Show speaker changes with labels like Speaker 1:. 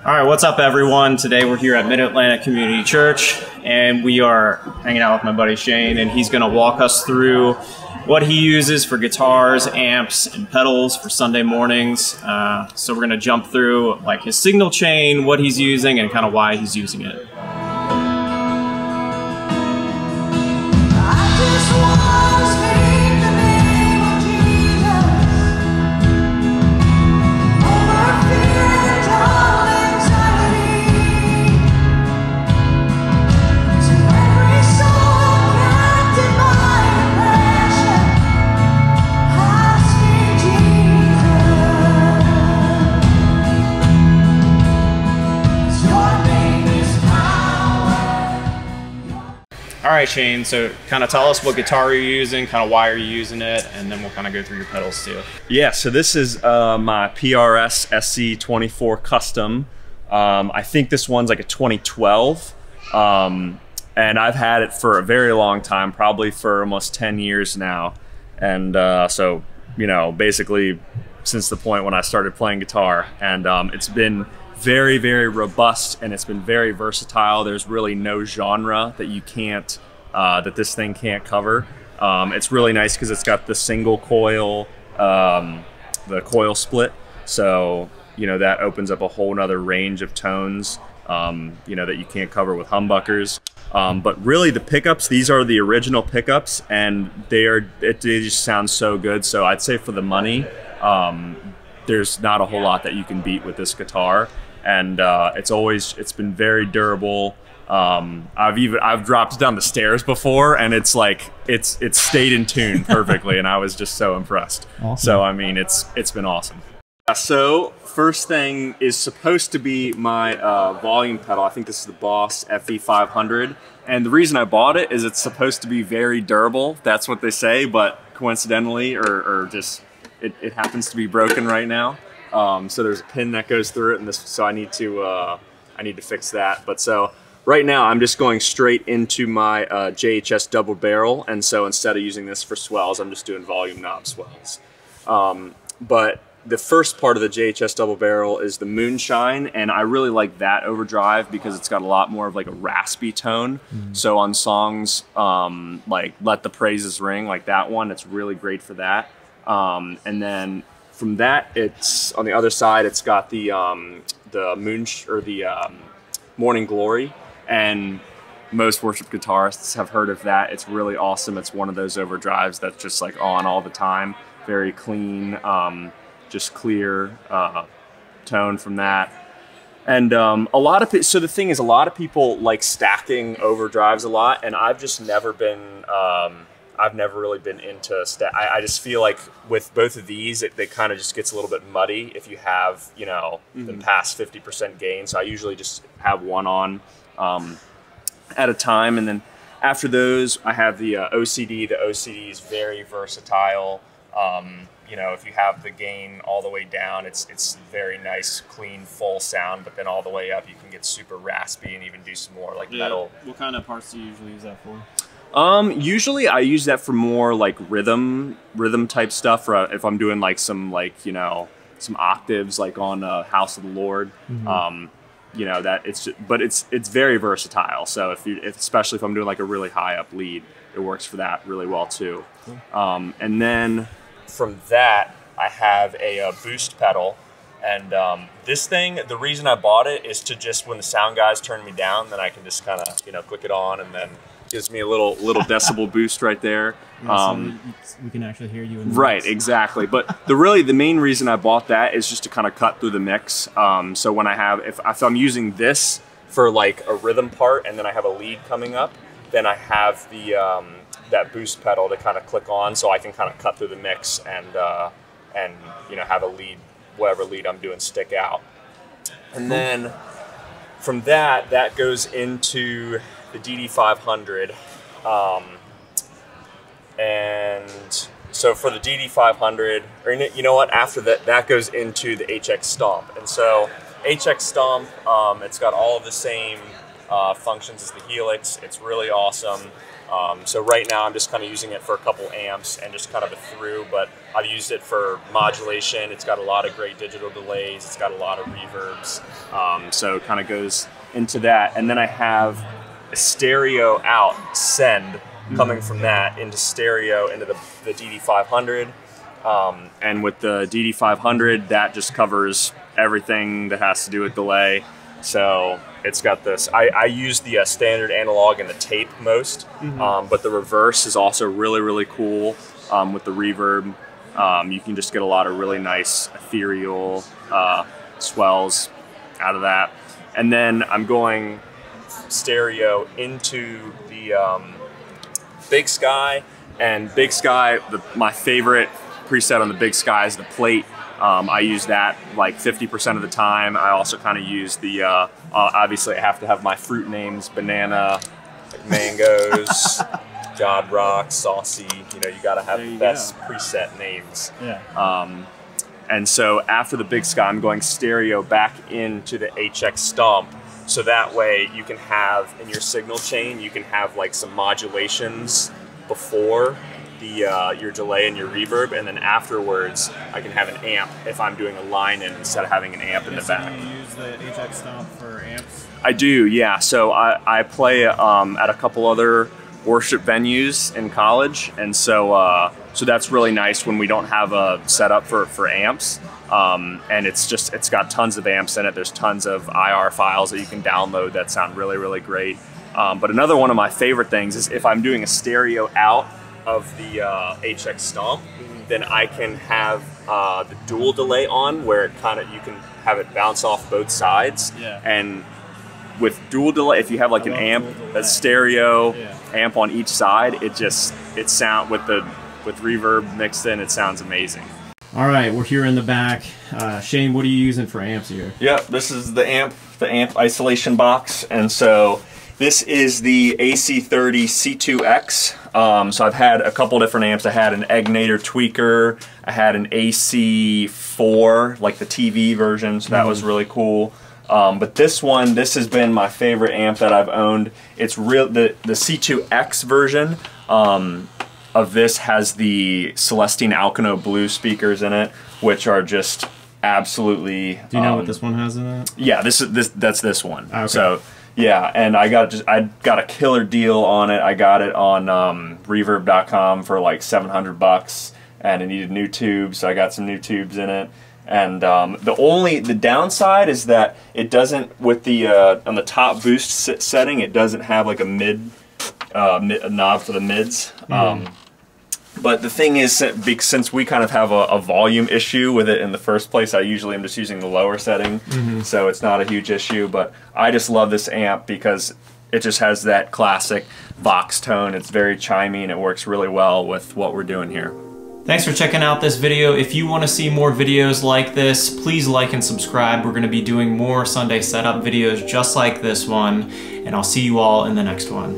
Speaker 1: All right, what's up, everyone? Today we're here at Mid-Atlantic Community Church, and we are hanging out with my buddy Shane, and he's going to walk us through what he uses for guitars, amps, and pedals for Sunday mornings. So we're going to jump through like his signal chain, what he's using, and kind of why he's using it. All right, Shane, so kind of tell us what guitar you're using, kind of why are you using it, and then we'll kind of go through your pedals too.
Speaker 2: Yeah, so this is my PRS SE30 Custom. I think this one's like a 2012, and I've had it for a very long time, probably for almost 10 years now. And so, you know, basically since the point when I started playing guitar, and it's been very, very robust, and it's been very versatile. There's really no genre that you can't, that this thing can't cover. It's really nice because it's got the single coil, the coil split. So, you know, that opens up a whole nother range of tones, you know, that you can't cover with humbuckers. But really the pickups, these are the original pickups, and they just sound so good. So I'd say for the money, there's not a whole lot that you can beat with this guitar. And it's been very durable. I've dropped down the stairs before, and it's like it's stayed in tune perfectly, and I was just so impressed. Awesome. So I mean, it's been awesome. So first thing is supposed to be my volume pedal. I think this is the Boss FE500, and the reason I bought it is it's supposed to be very durable. That's what they say, but coincidentally, or just it happens to be broken right now. So there's a pin that goes through it, and so I need to fix that. But so right now I'm just going straight into my JHS Double Barrel, and so instead of using this for swells, I'm just doing volume knob swells. But the first part of the JHS Double Barrel is the Moonshine, and I really like that overdrive because it's got a lot more of like a raspy tone. So on songs like Let the Praises Ring, like that one, it's really great for that. And then from that, it's on the other side, it's got the Morning Glory, and most worship guitarists have heard of that. It's really awesome. It's one of those overdrives that's just like on all the time, very clean, just clear tone from that. And so the thing is, a lot of people like stacking overdrives a lot, and I've just never been, I've never really been into I just feel like with both of these, it kind of just gets a little bit muddy if you have, you know, the past 50% gain. So I usually just have one on at a time. And then after those, I have the OCD. The OCD is very versatile. You know, if you have the gain all the way down, it's very nice, clean, full sound, but then all the way up, you can get super raspy and even do some more like metal.
Speaker 1: What kind of parts do you usually use that for?
Speaker 2: Usually I use that for more like rhythm type stuff, or if I'm doing like some, like, you know, some octaves like on House of the Lord. You know, that but it's very versatile. So especially if I'm doing like a really high up lead, it works for that really well too. Cool. And then from that, I have a boost pedal, and this thing, the reason I bought it is to just, when the sound guys turn me down, then I can just kind of, you know, click it on, and then gives me a little decibel boost right there.
Speaker 1: So we can actually hear you in the
Speaker 2: right,
Speaker 1: mix.
Speaker 2: exactly. But the main reason I bought that is just to kind of cut through the mix. So when I have, if I'm using this for like a rhythm part, and then I have a lead coming up, then I have the that boost pedal to kind of click on, so I can kind of cut through the mix and you know, have a lead, whatever lead I'm doing, stick out. And then from that goes into the DD500, and so for the DD500, or you know what, after that goes into the HX Stomp. And so HX Stomp, it's got all of the same functions as the Helix. It's really awesome. So right now I'm just kind of using it for a couple amps and just kind of a through, but I've used it for modulation. It's got a lot of great digital delays. It's got a lot of reverbs. So it kind of goes into that. And then I have a stereo out send coming from that into stereo into the DD500. And with the DD500, that just covers everything that has to do with delay. So it's got this, I use the standard analog and the tape most, but the reverse is also really, really cool with the reverb. You can just get a lot of really nice ethereal swells out of that. And then I'm going stereo into the BigSky, and BigSky, my favorite preset on the BigSky is the plate. I use that like 50% of the time. I also kind of use the, obviously I have to have my fruit names, banana, like mangoes, God Rock, Saucy, you know, you gotta have the best preset names. Yeah. And so after the BigSky, I'm going stereo back into the HX Stomp. So that way you can have, in your signal chain, you can have like some modulations before your delay and your reverb, and then afterwards I can have an amp if I'm doing a line in instead of having an amp in the back.
Speaker 1: You use the HX Stomp for amps?
Speaker 2: I do, yeah. So I play at a couple other worship venues in college, and so that's really nice when we don't have a setup for amps. And it's got tons of amps in it. There's tons of IR files that you can download that sound really, really great. But another one of my favorite things is if I'm doing a stereo out of the HX Stomp, then I can have the dual delay on, where it you can have it bounce off both sides. Yeah. And with dual delay, if you have like an amp, a stereo amp on each side, it sound with reverb mixed in, it sounds amazing.
Speaker 1: All right, we're here in the back. Shane, what are you using for amps here?
Speaker 2: Yeah, this is the amp isolation box, and so this is the AC30C2X. So I've had a couple different amps. I had an Egnator tweaker. I had an AC4, like the TV version, so that was really cool. But this has been my favorite amp that I've owned. It's the C2X version of this has the Celestine Alcano Blue speakers in it, which are just absolutely.
Speaker 1: Do you know what this one has in it?
Speaker 2: Yeah, that's this one.
Speaker 1: Okay.
Speaker 2: So. Yeah, and I got a killer deal on it. I got it on reverb.com for like $700, and it needed new tubes, so I got some new tubes in it. And the downside is that it doesn't, with the on the top boost setting, it doesn't have like a knob for the mids. But the thing is, since we kind of have a volume issue with it in the first place, I usually am just using the lower setting, so it's not a huge issue. But I just love this amp because it just has that classic Vox tone. It's very chimey, and it works really well with what we're doing here.
Speaker 1: Thanks for checking out this video. If you want to see more videos like this, please like and subscribe. We're going to be doing more Sunday setup videos just like this one, and I'll see you all in the next one.